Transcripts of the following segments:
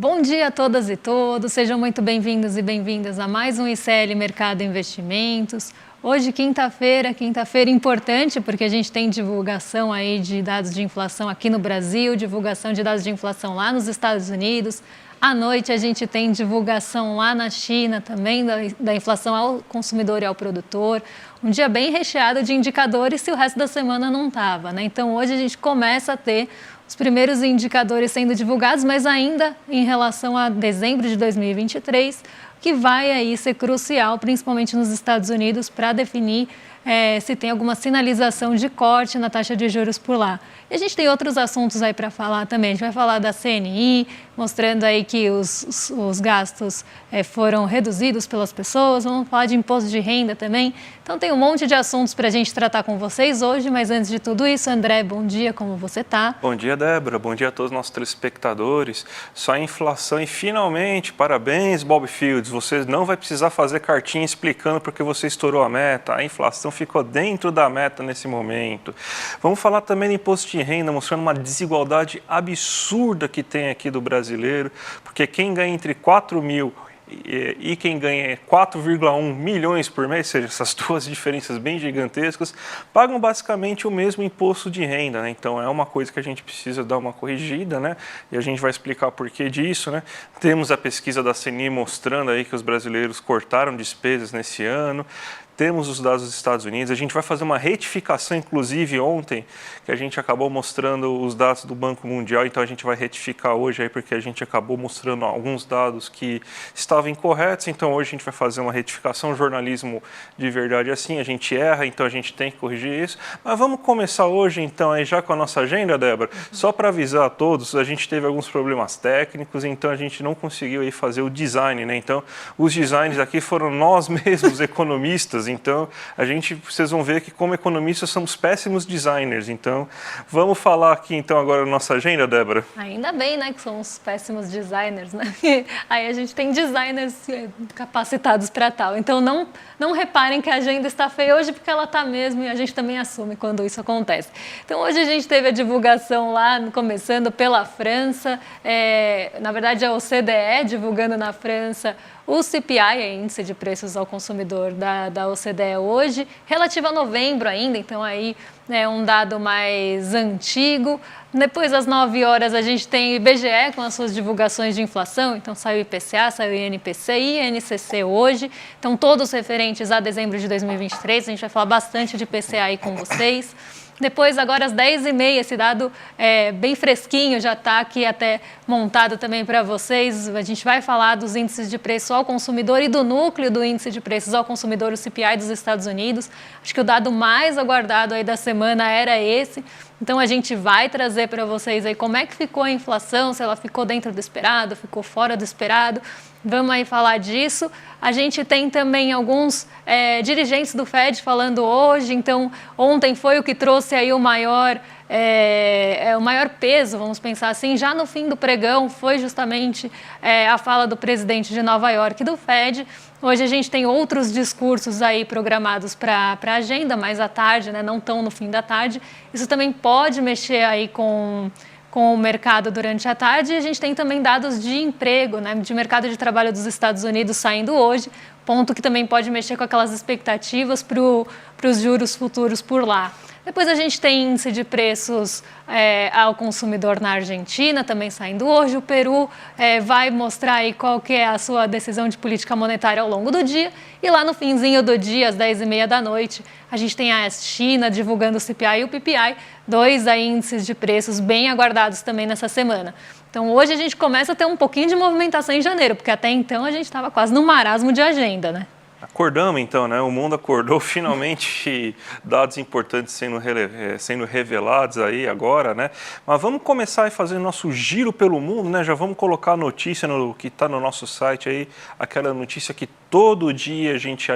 Bom dia a todas e todos, sejam muito bem-vindos e bem-vindas a mais um ICL Mercado Investimentos. Hoje, quinta-feira importante porque a gente tem divulgação aí de dados de inflação aqui no Brasil, divulgação de dados de inflação lá nos Estados Unidos. À noite a gente tem divulgação lá na China também da inflação ao consumidor e ao produtor. Um dia bem recheado de indicadores se o resto da semana não estava, né? Então hoje a gente começa a ter os primeiros indicadores sendo divulgados, mas ainda em relação a dezembro de 2023, que vai aí ser crucial, principalmente nos Estados Unidos, para definir se tem alguma sinalização de corte na taxa de juros por lá. E a gente tem outros assuntos aí para falar também. A gente vai falar da CNI, mostrando aí que os gastos foram reduzidos pelas pessoas. Vamos falar de imposto de renda também. Então tem um monte de assuntos para a gente tratar com vocês hoje, mas antes de tudo isso, André, bom dia, como você está? Bom dia, Débora. Bom dia a todos os nossos telespectadores. Só a inflação e finalmente, parabéns, Bob Fields. Você não vai precisar fazer cartinha explicando porque você estourou a meta. A inflação ficou dentro da meta nesse momento. Vamos falar também do imposto de renda, mostrando uma desigualdade absurda que tem aqui do brasileiro, porque quem ganha entre 4 mil e quem ganha 4,1 milhões por mês, ou seja, essas duas diferenças bem gigantescas, pagam basicamente o mesmo imposto de renda, né? Então é uma coisa que a gente precisa dar uma corrigida, né? E a gente vai explicar o porquê disso, né? Temos a pesquisa da CNI mostrando aí que os brasileiros cortaram despesas nesse ano. Temos os dados dos Estados Unidos, a gente vai fazer uma retificação, inclusive ontem, que a gente acabou mostrando os dados do Banco Mundial, então a gente vai retificar hoje aí porque a gente acabou mostrando alguns dados que estavam incorretos, então hoje a gente vai fazer uma retificação, jornalismo de verdade assim, a gente erra, então a gente tem que corrigir isso. Mas vamos começar hoje então aí já com a nossa agenda, Débora, só para avisar a todos, a gente teve alguns problemas técnicos, então a gente não conseguiu aí fazer o design, né? Então os designs aqui foram nós mesmos, economistas. Então, vocês vão ver que como economistas somos péssimos designers. Então, vamos falar aqui então agora da nossa agenda, Débora? Ainda bem, né, que somos péssimos designers, né? Aí a gente tem designers capacitados para tal. Então, não reparem que a agenda está feia hoje, porque ela está mesmo e a gente também assume quando isso acontece. Então, hoje a gente teve a divulgação lá, começando pela França, na verdade é o OCDE divulgando na França o CPI, Índice de Preços ao Consumidor da OCDE hoje, relativo a novembro ainda, então aí é um dado mais antigo. Depois, às 9 horas, a gente tem o IBGE com as suas divulgações de inflação, então saiu o IPCA, saiu o INPC e INCC hoje, então todos referentes a dezembro de 2023, a gente vai falar bastante de IPCA aí com vocês. Depois, agora às 10h30, esse dado bem fresquinho, já está aqui até montado também para vocês. A gente vai falar dos índices de preço ao consumidor e do núcleo do índice de preços ao consumidor, o CPI dos Estados Unidos. Acho que o dado mais aguardado aí da semana era esse. Então, a gente vai trazer para vocês aí como é que ficou a inflação, se ela ficou dentro do esperado, ficou fora do esperado. Vamos aí falar disso. A gente tem também alguns dirigentes do Fed falando hoje. Então, ontem foi o que trouxe aí o maior peso, vamos pensar assim. Já no fim do pregão foi justamente a fala do presidente de Nova York do Fed. Hoje a gente tem outros discursos aí programados para a agenda, mais à tarde, né? Não tão no fim da tarde. Isso também pode mexer aí com o mercado durante a tarde. E a gente tem também dados de emprego, né, de mercado de trabalho dos Estados Unidos saindo hoje, ponto que também pode mexer com aquelas expectativas para os juros futuros por lá. Depois a gente tem índice de preços ao consumidor na Argentina, também saindo hoje. O Peru vai mostrar aí qual que é a sua decisão de política monetária ao longo do dia. E lá no finzinho do dia, às 10h30 da noite, a gente tem a China divulgando o CPI e o PPI, dois índices de preços bem aguardados também nessa semana. Então hoje a gente começa a ter um pouquinho de movimentação em janeiro, porque até então a gente estava quase no marasmo de agenda, né? Acordamos então, né? O mundo acordou, finalmente dados importantes sendo revelados aí agora, né? Mas vamos começar a fazer nosso giro pelo mundo, né? Já vamos colocar a notícia que está no nosso site aí, aquela notícia que todo dia a gente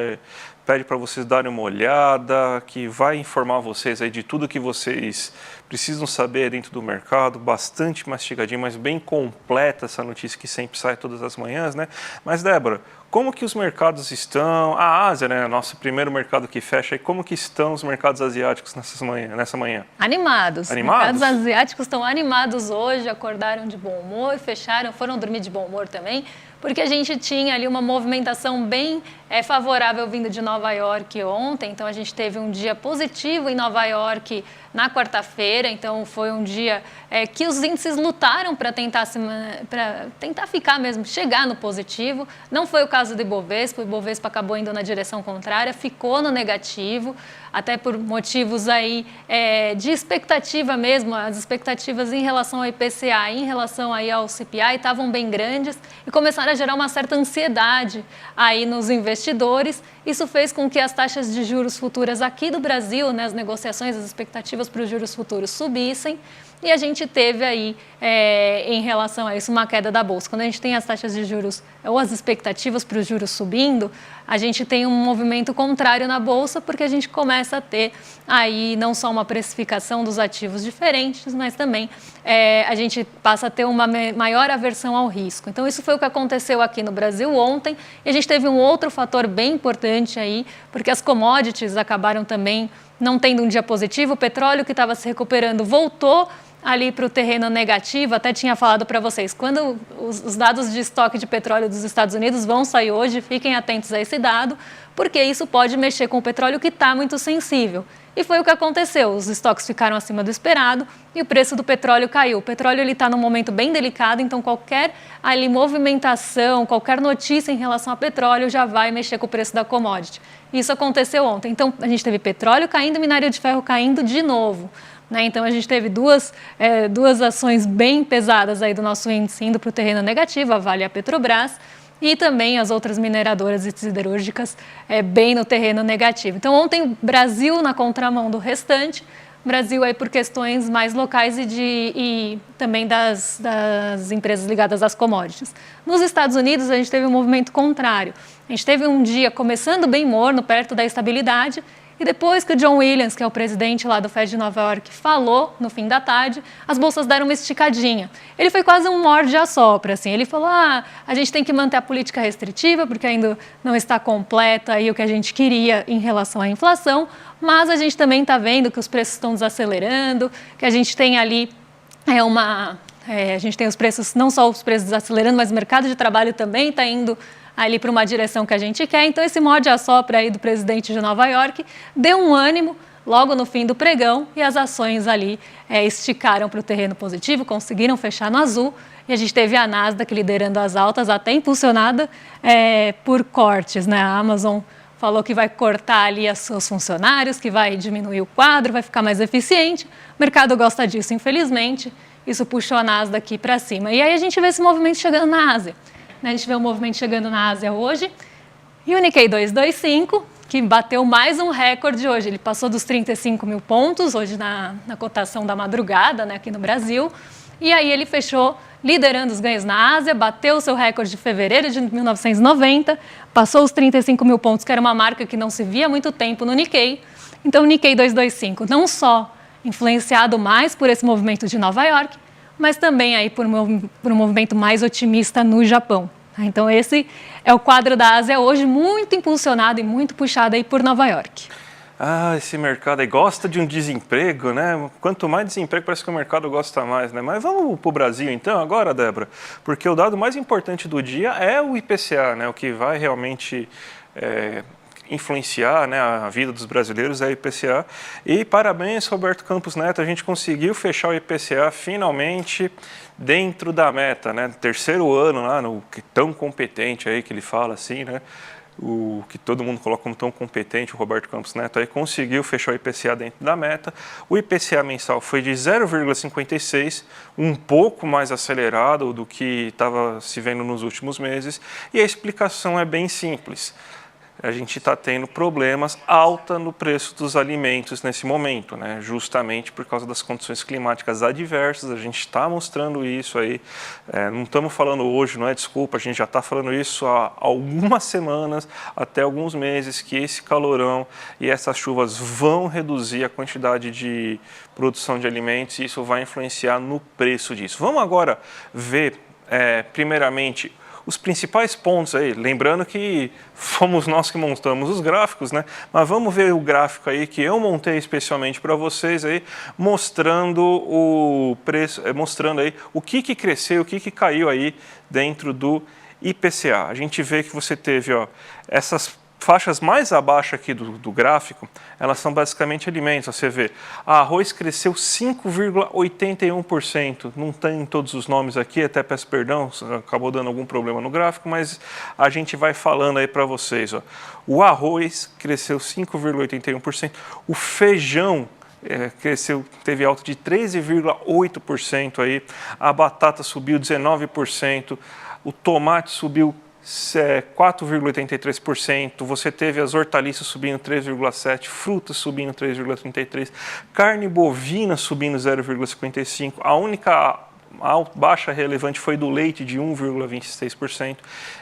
pede para vocês darem uma olhada, que vai informar vocês aí de tudo que vocês precisam saber dentro do mercado, bastante mastigadinho, mas bem completa essa notícia que sempre sai todas as manhãs, né? Mas, Débora, como que os mercados estão? A Ásia, né, nosso primeiro mercado que fecha, e como que estão os mercados asiáticos nessa manhã? Animados. Animados? Os mercados asiáticos estão animados hoje, acordaram de bom humor, fecharam, foram dormir de bom humor também, porque a gente tinha ali uma movimentação bem favorável vindo de Nova York ontem. Então, a gente teve um dia positivo em Nova York na quarta-feira. Então, foi um dia que os índices lutaram para tentar ficar mesmo, chegar no positivo. Não foi o caso do Ibovespa. O Ibovespa acabou indo na direção contrária, ficou no negativo, até por motivos aí de expectativa mesmo. As expectativas em relação ao IPCA, em relação aí ao CPI, estavam bem grandes e começaram a gerar uma certa ansiedade aí nos investidores. Isso fez com que as taxas de juros futuras aqui do Brasil, né, as negociações, as expectativas para os juros futuros subissem. E a gente teve aí, em relação a isso, uma queda da Bolsa. Quando a gente tem as taxas de juros ou as expectativas para os juros subindo, a gente tem um movimento contrário na Bolsa, porque a gente começa a ter aí não só uma precificação dos ativos diferentes, mas também a gente passa a ter uma maior aversão ao risco. Então, isso foi o que aconteceu aqui no Brasil ontem. E a gente teve um outro fator bem importante aí, porque as commodities acabaram também não tendo um dia positivo. O petróleo, que estava se recuperando, voltou ali para o terreno negativo. Até tinha falado para vocês, quando os dados de estoque de petróleo dos Estados Unidos vão sair hoje, fiquem atentos a esse dado, porque isso pode mexer com o petróleo, que está muito sensível. E foi o que aconteceu, os estoques ficaram acima do esperado e o preço do petróleo caiu. O petróleo está num momento bem delicado, então qualquer ali movimentação, qualquer notícia em relação a petróleo já vai mexer com o preço da commodity. Isso aconteceu ontem. Então, a gente teve petróleo caindo e minério de ferro caindo de novo. Né? Então, a gente teve duas ações bem pesadas aí do nosso índice indo para o terreno negativo, a Vale e a Petrobras, e também as outras mineradoras e siderúrgicas bem no terreno negativo. Então, ontem, Brasil na contramão do restante, Brasil aí por questões mais locais e também das empresas ligadas às commodities. Nos Estados Unidos, a gente teve um movimento contrário. A gente teve um dia começando bem morno, perto da estabilidade, e depois que o John Williams, que é o presidente lá do Fed de Nova York, falou no fim da tarde, as bolsas deram uma esticadinha. Ele foi quase um morde-a-sopra, assim. Ele falou, a gente tem que manter a política restritiva, porque ainda não está completa aí o que a gente queria em relação à inflação, mas a gente também está vendo que os preços estão desacelerando, que a gente tem ali a gente tem os preços, não só os preços desacelerando, mas o mercado de trabalho também está indo ali para uma direção que a gente quer. Então, esse morde-a-sopra aí do presidente de Nova York deu um ânimo logo no fim do pregão e as ações ali esticaram para o terreno positivo, conseguiram fechar no azul. E a gente teve a Nasdaq liderando as altas, até impulsionada por cortes, né? A Amazon falou que vai cortar ali os seus funcionários, que vai diminuir o quadro, vai ficar mais eficiente. O mercado gosta disso, infelizmente. Isso puxou a Nasdaq para cima. E aí a gente vê esse movimento chegando na Ásia. A gente vê o movimento chegando na Ásia hoje. E o Nikkei 225, que bateu mais um recorde hoje. Ele passou dos 35 mil pontos hoje na cotação da madrugada, né, aqui no Brasil. E aí ele fechou liderando os ganhos na Ásia, bateu o seu recorde de fevereiro de 1990, passou os 35 mil pontos, que era uma marca que não se via há muito tempo no Nikkei. Então, o Nikkei 225 não só influenciado mais por esse movimento de Nova York, mas também aí por um movimento mais otimista no Japão. Então, esse é o quadro da Ásia hoje, muito impulsionado e muito puxado aí por Nova York. Esse mercado aí gosta de um desemprego, né? Quanto mais desemprego, parece que o mercado gosta mais, né? Mas vamos para o Brasil então agora, Débora, porque o dado mais importante do dia é o IPCA, né? O que vai realmente influenciar, né, a vida dos brasileiros é o IPCA. E parabéns, Roberto Campos Neto, a gente conseguiu fechar o IPCA finalmente dentro da meta, né? Terceiro ano lá, no que tão competente aí que ele fala assim, né? O que todo mundo coloca como tão competente, o Roberto Campos Neto, aí conseguiu fechar o IPCA dentro da meta. O IPCA mensal foi de 0,56, um pouco mais acelerado do que estava se vendo nos últimos meses, e a explicação é bem simples. a gente está tendo problemas alta no preço dos alimentos nesse momento, né? Justamente por causa das condições climáticas adversas. A gente está mostrando isso aí, não estamos falando hoje, não é desculpa, a gente já está falando isso há algumas semanas, até alguns meses, que esse calorão e essas chuvas vão reduzir a quantidade de produção de alimentos e isso vai influenciar no preço disso. Vamos agora ver, primeiramente, os principais pontos aí, lembrando que fomos nós que montamos os gráficos, né? Mas vamos ver o gráfico aí que eu montei especialmente para vocês aí, mostrando o preço, mostrando aí o que cresceu, o que caiu aí dentro do IPCA. A gente vê que você teve, ó, essas faixas mais abaixo aqui do gráfico, elas são basicamente alimentos. Você vê, arroz cresceu 5,81%. Não tem todos os nomes aqui, até peço perdão, acabou dando algum problema no gráfico, mas a gente vai falando aí para vocês. Ó. O arroz cresceu 5,81%. O feijão cresceu, teve alta de 13,8% aí. A batata subiu 19%. O tomate subiu 4,83%, você teve as hortaliças subindo 3,7%, frutas subindo 3,33%, carne bovina subindo 0,55%, a única baixa relevante foi do leite de 1,26%.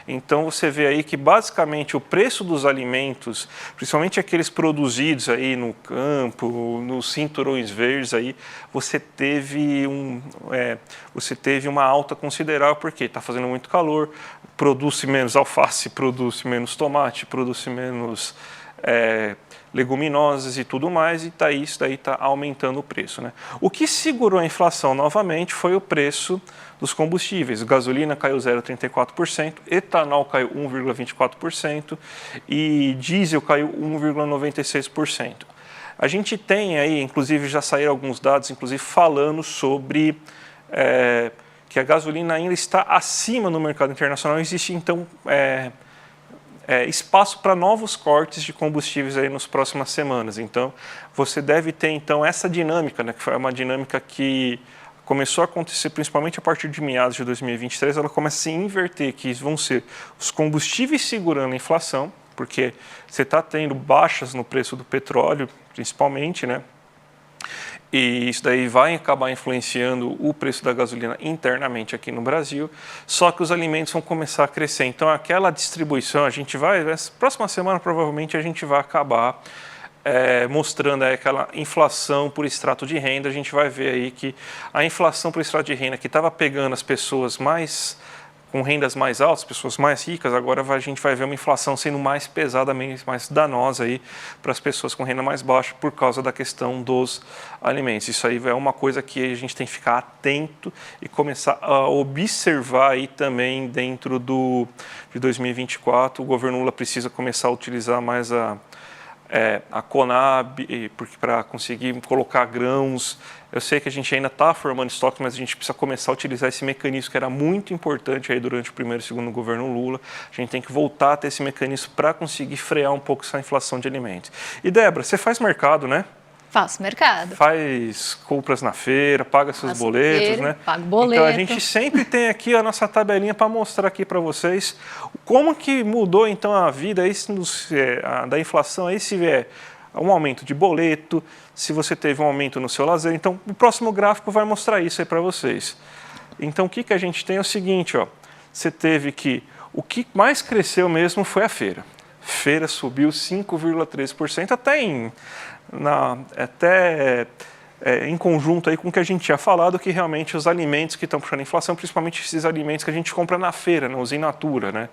Então você vê aí que basicamente o preço dos alimentos, principalmente aqueles produzidos aí no campo, nos cinturões verdes aí, você teve uma alta considerável porque está fazendo muito calor, produz menos alface, produz menos tomate, produz menos leguminosas e tudo mais, e isso daí está aumentando o preço, né? O que segurou a inflação novamente foi o preço dos combustíveis. Gasolina caiu 0,34%, etanol caiu 1,24% e diesel caiu 1,96%. A gente tem aí, inclusive já saíram alguns dados, inclusive falando sobre que a gasolina ainda está acima no mercado internacional. Existe então espaço para novos cortes de combustíveis aí nas próximas semanas. Então, você deve ter então essa dinâmica, né, que foi uma dinâmica que começou a acontecer principalmente a partir de meados de 2023, ela começa a se inverter, que vão ser os combustíveis segurando a inflação, porque você está tendo baixas no preço do petróleo, principalmente, né? E isso daí vai acabar influenciando o preço da gasolina internamente aqui no Brasil, só que os alimentos vão começar a crescer. Então, aquela distribuição, essa próxima semana provavelmente a gente vai acabar mostrando aquela inflação por extrato de renda. A gente vai ver aí que a inflação por extrato de renda que estava pegando as pessoas com rendas mais altas, pessoas mais ricas, agora a gente vai ver uma inflação sendo mais pesada, mais danosa aí para as pessoas com renda mais baixa por causa da questão dos alimentos. Isso aí é uma coisa que a gente tem que ficar atento e começar a observar aí também dentro de 2024. O governo Lula precisa começar a utilizar mais a Conab para conseguir colocar grãos. Eu sei que a gente ainda está formando estoques, mas a gente precisa começar a utilizar esse mecanismo que era muito importante aí durante o primeiro e segundo governo Lula. A gente tem que voltar a ter esse mecanismo para conseguir frear um pouco essa inflação de alimentos. E Débora, você faz mercado, né? Faço mercado. Faz compras na feira, paga seus boletos, né? Pago boleto. Então a gente sempre tem aqui a nossa tabelinha para mostrar aqui para vocês como que mudou então a vida aí, da inflação aí, se vier um aumento de boleto, se você teve um aumento no seu lazer. Então o próximo gráfico vai mostrar isso aí para vocês. Então o que a gente tem é o seguinte, ó, você teve que o que mais cresceu mesmo foi a feira. Feira subiu 5,3%, até em conjunto aí com o que a gente tinha falado, que realmente os alimentos que estão puxando a inflação, principalmente esses alimentos que a gente compra na feira, os in natura, né?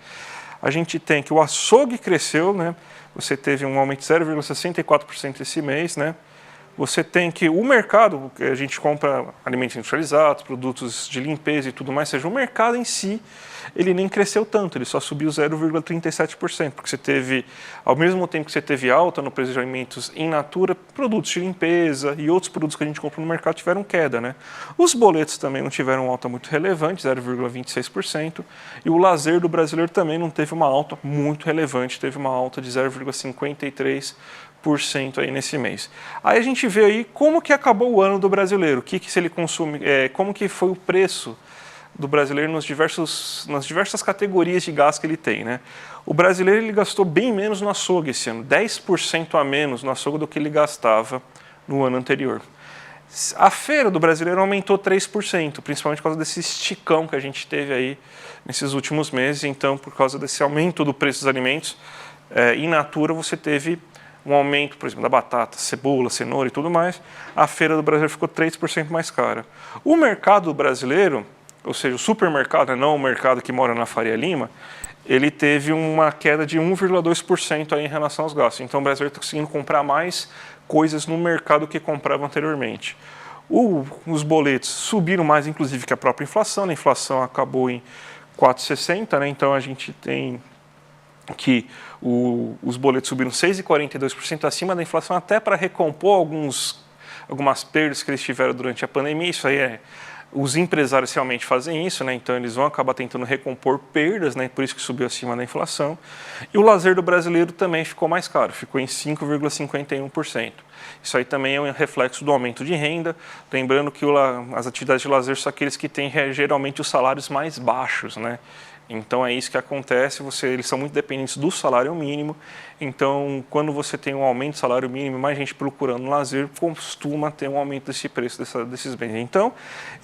A gente tem que o açougue cresceu, né? Você teve um aumento de 0,64% esse mês, né? Você tem que o mercado, que a gente compra alimentos industrializados, produtos de limpeza e tudo mais, seja, o mercado em si, ele nem cresceu tanto, ele só subiu 0,37%, porque você teve, ao mesmo tempo que você teve alta no preço de alimentos in natura, produtos de limpeza e outros produtos que a gente compra no mercado tiveram queda, né? Os boletos também não tiveram alta muito relevante, 0,26%, e o lazer do brasileiro também não teve uma alta muito relevante, teve uma alta de 0,53% aí nesse mês. Aí a gente vê aí como que acabou o ano do brasileiro, se ele consome, como que foi o preço do brasileiro nas diversas categorias de gasto que ele tem, né? O brasileiro ele gastou bem menos no açougue esse ano, 10% a menos no açougue do que ele gastava no ano anterior. A feira do brasileiro aumentou 3%, principalmente por causa desse esticão que a gente teve aí nesses últimos meses. Então, por causa desse aumento do preço dos alimentos, in natura você teve um aumento, por exemplo, da batata, cebola, cenoura e tudo mais. A feira do brasileiro ficou 3% mais cara. O mercado brasileiro, ou seja, o supermercado, não o mercado que mora na Faria Lima, ele teve uma queda de 1,2% aí em relação aos gastos. Então, o brasileiro está conseguindo comprar mais coisas no mercado que comprava anteriormente. Os boletos subiram mais, inclusive, que a própria inflação. A inflação acabou em 4,60, né? Então a gente tem que os boletos subiram 6,42% acima da inflação, até para recompor algumas perdas que eles tiveram durante a pandemia. Isso aí os empresários realmente fazem isso, né? Então eles vão acabar tentando recompor perdas, né? Por isso que subiu acima da inflação. E o lazer do brasileiro também ficou mais caro, ficou em 5,51%. Isso aí também é um reflexo do aumento de renda, lembrando que as atividades de lazer são aqueles que têm geralmente os salários mais baixos, né? Então é isso que acontece, eles são muito dependentes do salário mínimo, então quando você tem um aumento do salário mínimo, mais gente procurando lazer, costuma ter um aumento desse preço desses bens. Então,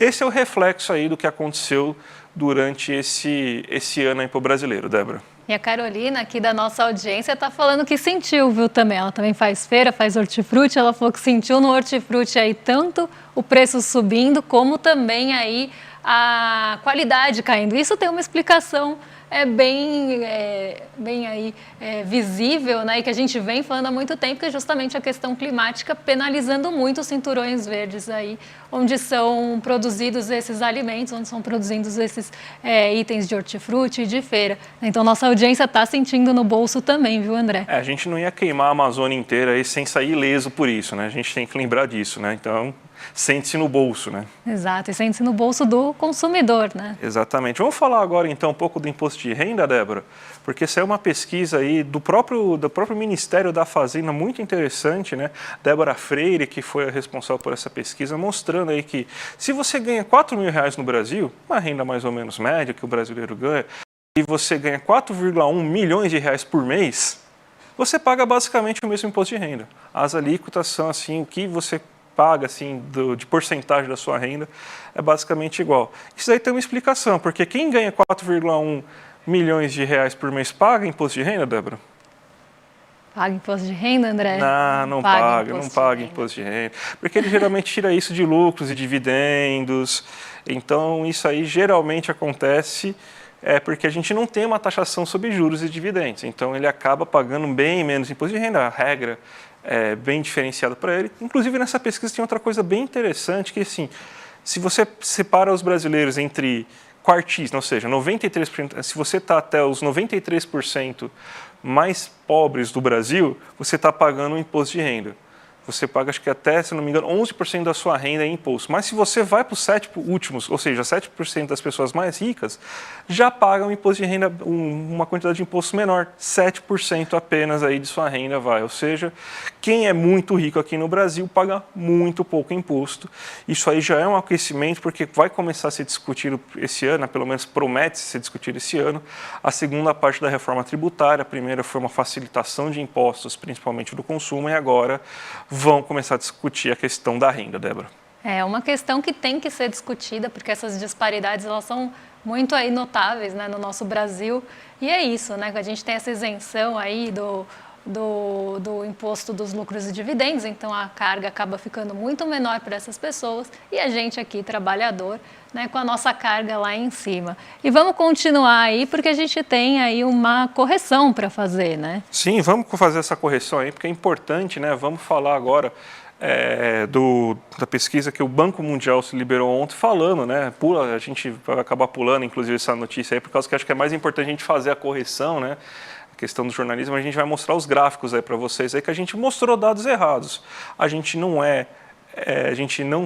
esse é o reflexo aí do que aconteceu durante esse ano aí para o brasileiro, Débora. E a Carolina, aqui da nossa audiência, está falando que sentiu, viu, também. Ela também faz feira, faz hortifruti, ela falou que sentiu no hortifruti aí tanto o preço subindo, como também aí a qualidade caindo. Isso tem uma explicação bem aí visível, né, e que a gente vem falando há muito tempo, que é justamente a questão climática penalizando muito os cinturões verdes aí, onde são produzidos esses alimentos, onde são produzidos esses itens de hortifruti e de feira. Então, nossa audiência está sentindo no bolso também, viu, André? A gente não ia queimar a Amazônia inteira aí sem sair ileso por isso, né? A gente tem que lembrar disso, né? Então, sente-se no bolso, né? Exato, e sente-se no bolso do consumidor, né? Exatamente. Vamos falar agora, então, um pouco do imposto de renda, Débora? Porque saiu uma pesquisa aí do próprio Ministério da Fazenda, muito interessante, né? Débora Freire, que foi a responsável por essa pesquisa, mostrando aí que se você ganha R$4.000 no Brasil, uma renda mais ou menos média que o brasileiro ganha, e você ganha 4,1 milhões de reais por mês, você paga basicamente o mesmo imposto de renda. As alíquotas são assim, o que você paga assim, de porcentagem da sua renda é basicamente igual. Isso aí tem uma explicação, porque quem ganha 4,1 milhões de reais por mês paga imposto de renda, Débora? Paga imposto de renda, André? Não paga imposto de renda. Porque ele geralmente tira isso de lucros e dividendos. Então, isso aí geralmente acontece porque a gente não tem uma taxação sobre juros e dividendos. Então, ele acaba pagando bem menos imposto de renda. A regra é bem diferenciada para ele. Inclusive, nessa pesquisa tem outra coisa bem interessante, que assim, se você separa os brasileiros entre quartis, ou seja, 93%, se você está até os 93% mais pobres do Brasil, você está pagando um imposto de renda. Você paga, acho que até, se não me engano, 11% da sua renda em imposto. Mas se você vai para os 7 últimos, ou seja, 7% das pessoas mais ricas, já pagam um imposto de renda, uma quantidade de imposto menor, 7% apenas aí de sua renda vai. Ou seja, quem é muito rico aqui no Brasil paga muito pouco imposto. Isso aí já é um aquecimento, porque vai começar a ser discutido esse ano, pelo menos promete ser discutido esse ano, a segunda parte da reforma tributária. A primeira foi uma facilitação de impostos, principalmente do consumo, e agora vão começar a discutir a questão da renda, Débora. É uma questão que tem que ser discutida, porque essas disparidades elas são muito aí notáveis, né, no nosso Brasil. E é isso, né, que a gente tem essa isenção aí do imposto dos lucros e dividendos, então a carga acaba ficando muito menor para essas pessoas e a gente aqui, trabalhador, né, com a nossa carga lá em cima. E vamos continuar aí, porque a gente tem aí uma correção para fazer, né? Sim, vamos fazer essa correção aí, porque é importante, né? Vamos falar agora da pesquisa que o Banco Mundial se liberou ontem falando, né? A gente vai acabar pulando, inclusive, essa notícia aí, por causa que acho que é mais importante a gente fazer a correção, né? Questão do jornalismo, a gente vai mostrar os gráficos aí para vocês aí, que a gente mostrou dados errados. A gente não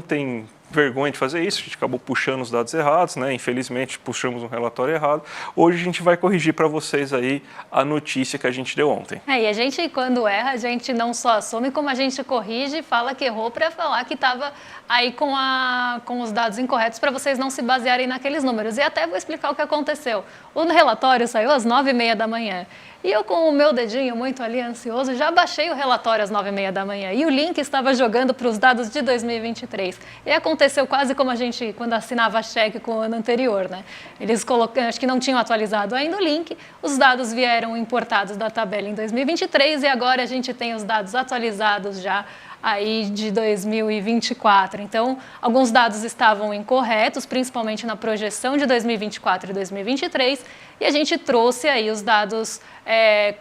tem vergonha de fazer isso, a gente acabou puxando os dados errados, né? Infelizmente, puxamos um relatório errado. Hoje a gente vai corrigir para vocês aí a notícia que a gente deu ontem. E a gente, quando erra, a gente não só assume, como a gente corrige e fala que errou para falar que estava aí com os dados incorretos para vocês não se basearem naqueles números. E até vou explicar o que aconteceu. O relatório saiu às 9h30 da manhã. E eu, com o meu dedinho muito ali ansioso, já baixei o relatório às 9h30 da manhã. E o link estava jogando para os dados de 2023. E aconteceu quase como a gente, quando assinava cheque com o ano anterior, né? Eles acho que não tinham atualizado ainda o link. Os dados vieram importados da tabela em 2023 e agora a gente tem os dados atualizados já aí de 2024. Então, alguns dados estavam incorretos, principalmente na projeção de 2024 e 2023, e a gente trouxe aí os dados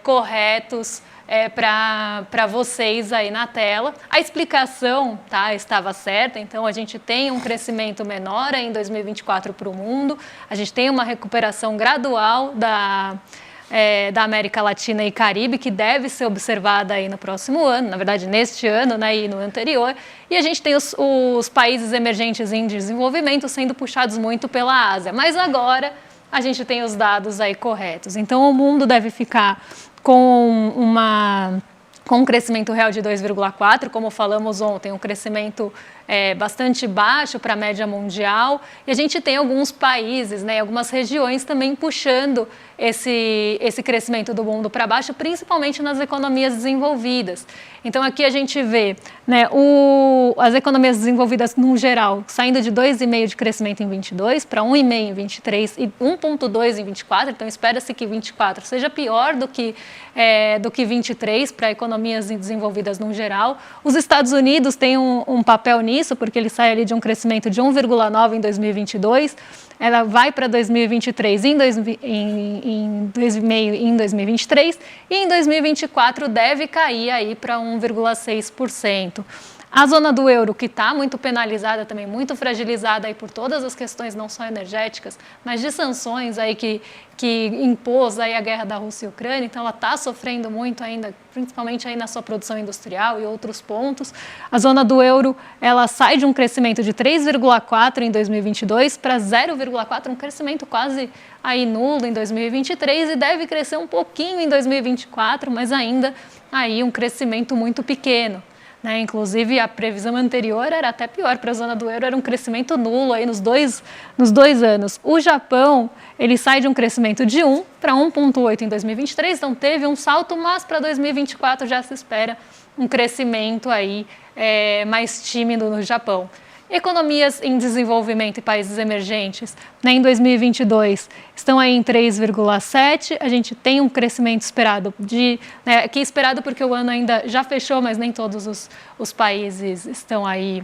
corretos para vocês aí na tela. A explicação estava certa, então a gente tem um crescimento menor aí em 2024 para o mundo, a gente tem uma recuperação gradual da América Latina e Caribe, que deve ser observada aí no próximo ano, na verdade neste ano, né, e no anterior, e a gente tem os países emergentes em desenvolvimento sendo puxados muito pela Ásia, mas agora a gente tem os dados aí corretos. Então o mundo deve ficar com um crescimento real de 2,4%, como falamos ontem, um crescimento bastante baixo para a média mundial, e a gente tem alguns países, né, algumas regiões também puxando esse crescimento do mundo para baixo, principalmente nas economias desenvolvidas. Então aqui a gente vê, né, as economias desenvolvidas no geral saindo de 2,5% de crescimento em 22 para 1,5% em 23 e 1,2% em 24, então espera-se que 24 seja pior do que 23 para economias desenvolvidas no geral. Os Estados Unidos têm um papel nisso, porque ele sai ali de um crescimento de 1,9% em 2022, ela vai para 2023 em 2,5% em 2023 e em 2024 deve cair aí para 1,6%. A zona do euro, que está muito penalizada também, muito fragilizada aí por todas as questões, não só energéticas, mas de sanções aí que impôs aí a guerra da Rússia e Ucrânia, então ela está sofrendo muito ainda, principalmente aí na sua produção industrial e outros pontos. A zona do euro, ela sai de um crescimento de 3,4% em 2022 para 0,4%, um crescimento quase aí nulo em 2023 e deve crescer um pouquinho em 2024, mas ainda aí um crescimento muito pequeno. Né? Inclusive, a previsão anterior era até pior para a zona do euro, era um crescimento nulo aí nos dois anos. O Japão, ele sai de um crescimento de 1 para 1,8 em 2023, então teve um salto, mas para 2024 já se espera um crescimento aí, mais tímido no Japão. Economias em desenvolvimento e países emergentes, né, em 2022, estão aí em 3,7%. A gente tem um crescimento esperado, que é esperado porque o ano ainda já fechou, mas nem todos os países estão aí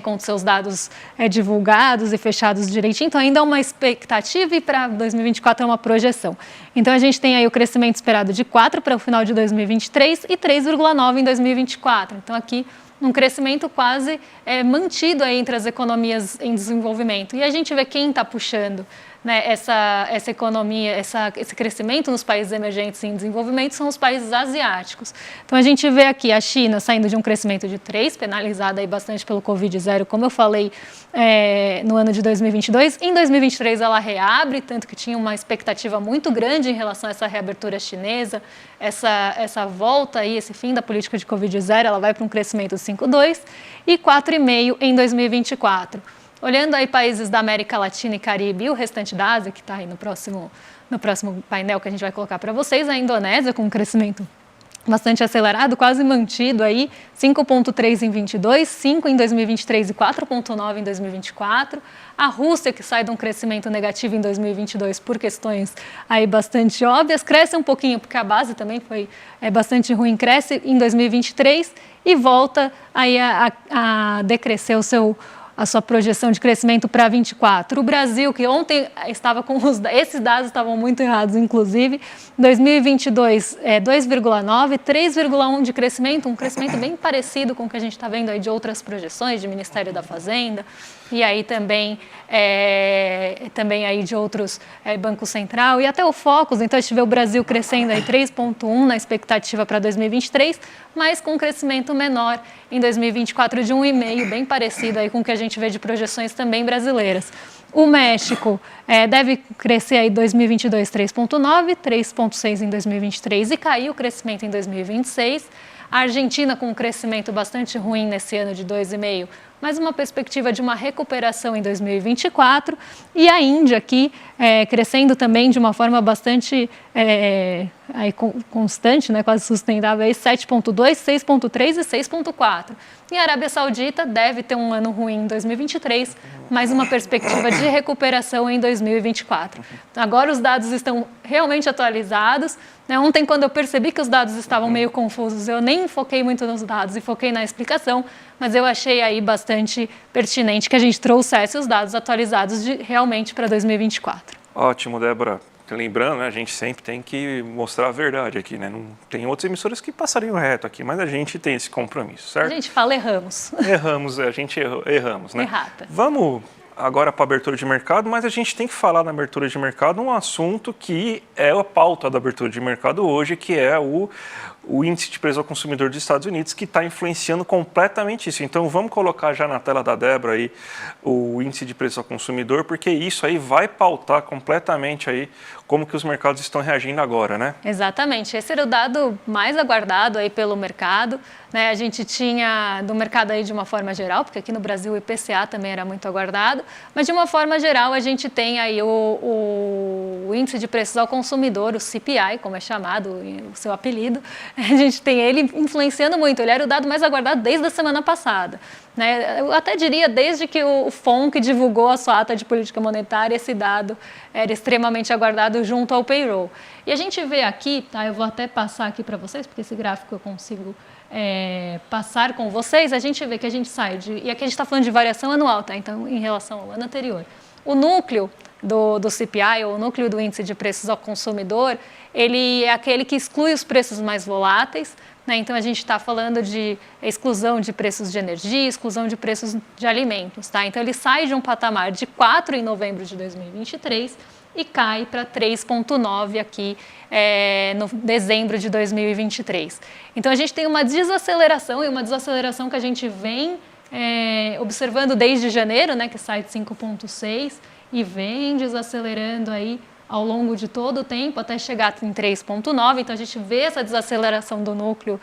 com seus dados divulgados e fechados direitinho. Então, ainda é uma expectativa e para 2024 é uma projeção. Então, a gente tem aí o crescimento esperado de 4% para o final de 2023 e 3,9% em 2024. Então, aqui um crescimento quase mantido aí entre as economias em desenvolvimento. E a gente vê quem está puxando, né, essa economia, esse crescimento nos países emergentes em desenvolvimento são os países asiáticos. Então, a gente vê aqui a China saindo de um crescimento de 3%, penalizada aí bastante pelo Covid-0, como eu falei, no ano de 2022. Em 2023, ela reabre, tanto que tinha uma expectativa muito grande em relação a essa reabertura chinesa, essa volta aí, esse fim da política de Covid-0, ela vai para um crescimento de 5,2% e 4,5% em 2024. Olhando aí países da América Latina e Caribe e o restante da Ásia, que está aí no próximo painel que a gente vai colocar para vocês, a Indonésia com um crescimento bastante acelerado, quase mantido aí, 5,3% em 22, 5% em 2023 e 4,9% em 2024. A Rússia, que sai de um crescimento negativo em 2022 por questões aí bastante óbvias, cresce um pouquinho, porque a base também foi bastante ruim, cresce em 2023 e volta aí a decrescer a sua projeção de crescimento para 24. O Brasil, que ontem estava com esses dados estavam muito errados, inclusive, 2022 2,9%, 3,1% de crescimento, um crescimento bem parecido com o que a gente está vendo aí de outras projeções, de Ministério da Fazenda, e aí também aí de outros, Banco Central, e até o Focus. Então, a gente vê o Brasil crescendo aí 3,1% na expectativa para 2023, mas com um crescimento menor em 2024 de 1,5%, bem parecido aí com o que a gente gente vê de projeções também brasileiras. O México deve crescer aí 2022 3,9, 3,6 em 2023 e cair o crescimento em 2026. A Argentina com um crescimento bastante ruim nesse ano de 2,5, mas uma perspectiva de uma recuperação em 2024. E a Índia aqui crescendo também de uma forma bastante constante, né, quase sustentável, 7,2, 6,3 e 6,4. E a Arábia Saudita deve ter um ano ruim em 2023, mas uma perspectiva de recuperação em 2024. Agora os dados estão realmente atualizados. Ontem, quando eu percebi que os dados estavam meio confusos, eu nem foquei muito nos dados e foquei na explicação, mas eu achei aí bastante pertinente que a gente trouxesse os dados atualizados realmente para 2024. Ótimo, Débora. Lembrando, né, a gente sempre tem que mostrar a verdade aqui, né? Não tem outras emissoras que passariam reto aqui, mas a gente tem esse compromisso, certo? A gente fala erramos. Erramos, a gente erramos, né? Errata. Vamos agora para a abertura de mercado, mas a gente tem que falar na abertura de mercado um assunto que é a pauta da abertura de mercado hoje, que é o índice de preço ao consumidor dos Estados Unidos, que está influenciando completamente isso. Então, vamos colocar já na tela da Débora aí o índice de preço ao consumidor, porque isso aí vai pautar completamente aí como que os mercados estão reagindo agora, né? Exatamente. Esse era o dado mais aguardado aí pelo mercado, né? A gente tinha do mercado aí de uma forma geral, porque aqui no Brasil o IPCA também era muito aguardado, mas de uma forma geral a gente tem aí o índice de preços ao consumidor, o CPI, como é chamado, o seu apelido. A gente tem ele influenciando muito. Ele era o dado mais aguardado desde a semana passada, né? Eu até diria desde que o FONC divulgou a sua ata de política monetária, esse dado era extremamente aguardado junto ao payroll. E a gente vê aqui, tá? Eu vou até passar aqui para vocês, porque esse gráfico eu consigo passar com vocês. A gente vê que a gente sai de... E aqui a gente está falando de variação anual, tá? Então, em relação ao ano anterior. O núcleo do CPI, ou o núcleo do índice de preços ao consumidor, ele é aquele que exclui os preços mais voláteis, né? Então, a gente está falando de exclusão de preços de energia, exclusão de preços de alimentos, tá? Então, ele sai de um patamar de 4 em novembro de 2023 e cai para 3,9 aqui no dezembro de 2023. Então, a gente tem uma desaceleração, e uma desaceleração que a gente vem observando desde janeiro, né, que sai de 5,6 e vem desacelerando aí ao longo de todo o tempo até chegar em 3,9. Então, a gente vê essa desaceleração do núcleo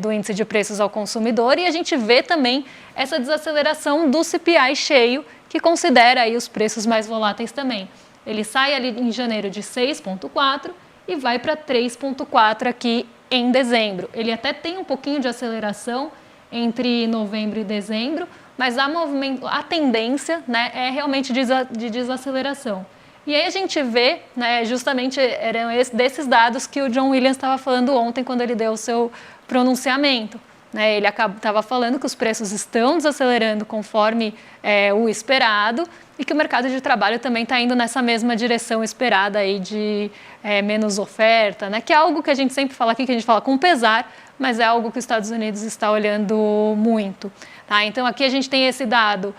do índice de preços ao consumidor, e a gente vê também essa desaceleração do CPI cheio, que considera aí os preços mais voláteis também. Ele sai ali em janeiro de 6,4 e vai para 3,4 aqui em dezembro. Ele até tem um pouquinho de aceleração entre novembro e dezembro, mas a tendência, né, é realmente de desaceleração. E aí a gente vê, né, justamente eram desses dados que o John Williams estava falando ontem quando ele deu o seu pronunciamento. Né? Ele estava falando que os preços estão desacelerando conforme o esperado e que o mercado de trabalho também está indo nessa mesma direção esperada aí de menos oferta, né? Que é algo que a gente sempre fala aqui, que a gente fala com pesar, mas é algo que os Estados Unidos está olhando muito. Tá? Então, aqui a gente tem esse dado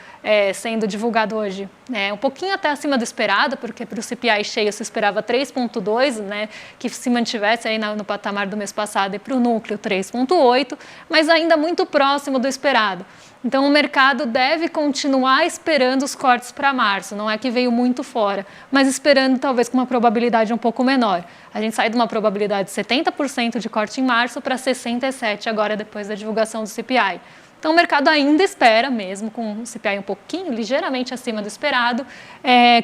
sendo divulgado hoje, um pouquinho até acima do esperado, porque para o CPI cheio se esperava 3,2, né, que se mantivesse aí no patamar do mês passado, e para o núcleo 3,8, mas ainda muito próximo do esperado. Então, o mercado deve continuar esperando os cortes para março, não é que veio muito fora, mas esperando talvez com uma probabilidade um pouco menor. A gente sai de uma probabilidade de 70% de corte em março para 67% agora depois da divulgação do CPI. Então, o mercado ainda espera, mesmo com o CPI um pouquinho, ligeiramente acima do esperado,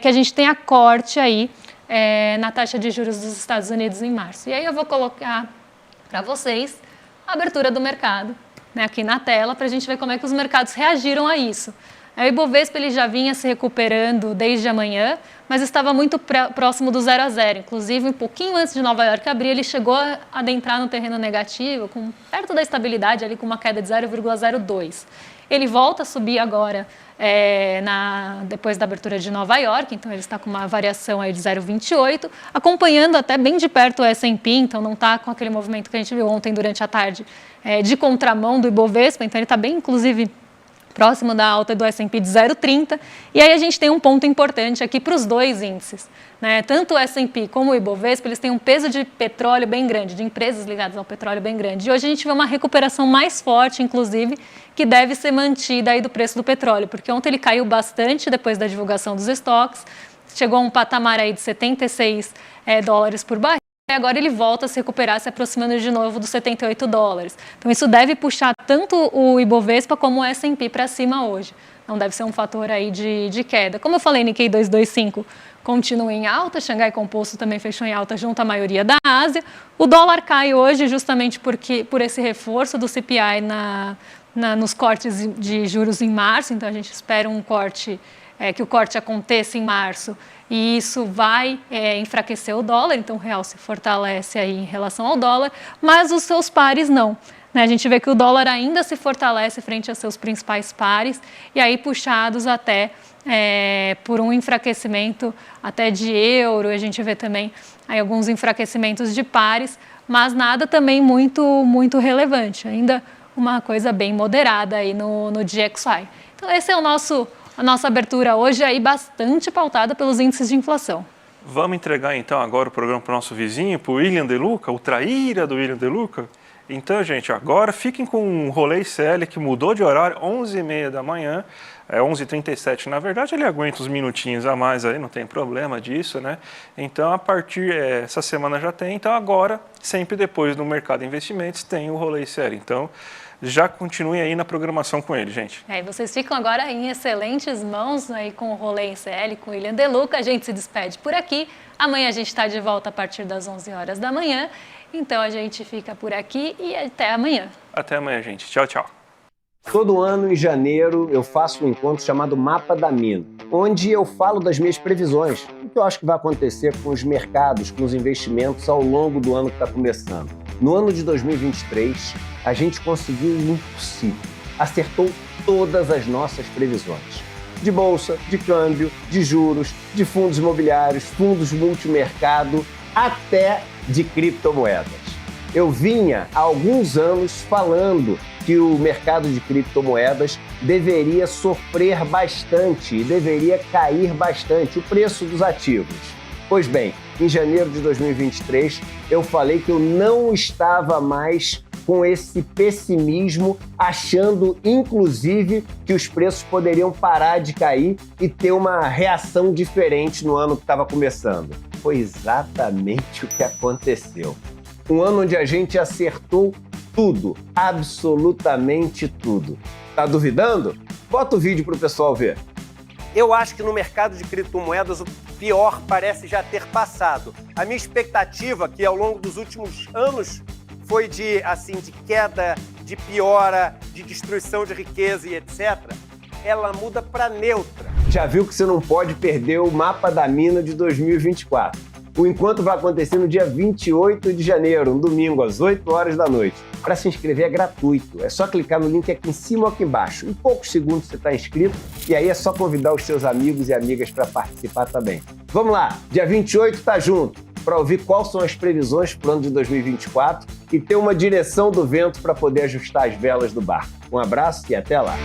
que a gente tenha corte aí na taxa de juros dos Estados Unidos em março. E aí eu vou colocar para vocês a abertura do mercado, né, aqui na tela, para a gente ver como é que os mercados reagiram a isso. O Ibovespa ele já vinha se recuperando desde amanhã, mas estava muito próximo do 0 a 0. Inclusive, um pouquinho antes de Nova York abrir, ele chegou a adentrar no terreno negativo, perto da estabilidade, ali com uma queda de 0,02. Ele volta a subir agora depois da abertura de Nova York, então ele está com uma variação aí de 0,28, acompanhando até bem de perto o S&P, então não está com aquele movimento que a gente viu ontem durante a tarde de contramão do Ibovespa, então ele está bem, inclusive, próximo da alta do S&P de 0,30. E aí a gente tem um ponto importante aqui para os dois índices, né? Tanto o S&P como o Ibovespa, eles têm um peso de petróleo bem grande, de empresas ligadas ao petróleo bem grande. E hoje a gente vê uma recuperação mais forte, inclusive, que deve ser mantida aí do preço do petróleo, porque ontem ele caiu bastante depois da divulgação dos estoques, chegou a um patamar aí de 76 dólares por barril. E agora ele volta a se recuperar, se aproximando de novo dos 78 dólares. Então isso deve puxar tanto o Ibovespa como o S&P para cima hoje. Não deve ser um fator aí de queda. Como eu falei, Nikkei 225 continua em alta, Xangai Composto também fechou em alta junto à maioria da Ásia. O dólar cai hoje justamente por esse reforço do CPI nos cortes de juros em março. Então a gente espera um corte, que o corte aconteça em março. E isso vai enfraquecer o dólar, então o real se fortalece aí em relação ao dólar, mas os seus pares não. Né? A gente vê que o dólar ainda se fortalece frente aos seus principais pares, e aí puxados até por um enfraquecimento até de euro, a gente vê também aí alguns enfraquecimentos de pares, mas nada também muito relevante, ainda uma coisa bem moderada aí no DXY. Então esse é a nossa abertura hoje aí bastante pautada pelos índices de inflação. Vamos entregar então agora o programa para o nosso vizinho, para o William De Luca, o traíra do William De Luca? Então, gente, agora fiquem com o Rolê ICL que mudou de horário, 11h30 da manhã, 11h37. Na verdade, ele aguenta uns minutinhos a mais aí, não tem problema disso, né? Então, a partir, essa semana já tem, então agora, sempre depois do Mercado de Investimentos, tem o Rolê ICL. Então, já continuem aí na programação com ele, gente. E vocês ficam agora em excelentes mãos aí com o Rolê ICL, com o William De Luca. A gente se despede por aqui. Amanhã a gente está de volta a partir das 11 horas da manhã. Então a gente fica por aqui e até amanhã. Até amanhã, gente. Tchau, tchau. Todo ano, em janeiro, eu faço um encontro chamado Mapa da Mina, onde eu falo das minhas previsões, o que eu acho que vai acontecer com os mercados, com os investimentos ao longo do ano que está começando. No ano de 2023, a gente conseguiu o impossível. Acertou todas as nossas previsões. De bolsa, de câmbio, de juros, de fundos imobiliários, fundos multimercado, até de criptomoedas. Eu vinha há alguns anos falando que o mercado de criptomoedas deveria sofrer bastante e deveria cair bastante o preço dos ativos. Pois bem, em janeiro de 2023, eu falei que eu não estava mais com esse pessimismo, achando, inclusive, que os preços poderiam parar de cair e ter uma reação diferente no ano que estava começando. Foi exatamente o que aconteceu. Um ano onde a gente acertou tudo, absolutamente tudo. Tá duvidando? Bota o vídeo para o pessoal ver. Eu acho que no mercado de criptomoedas o pior parece já ter passado. A minha expectativa, que ao longo dos últimos anos foi de queda, de piora, de destruição de riqueza e etc., ela muda para neutra. Já viu que você não pode perder o Mapa da Mina de 2024. O encontro vai acontecer no dia 28 de janeiro, um domingo, às 8 horas da noite. Para se inscrever é gratuito, é só clicar no link aqui em cima ou aqui embaixo. Em poucos segundos você está inscrito e aí é só convidar os seus amigos e amigas para participar também. Vamos lá, dia 28 tá junto, para ouvir quais são as previsões para o ano de 2024 e ter uma direção do vento para poder ajustar as velas do barco. Um abraço e até lá!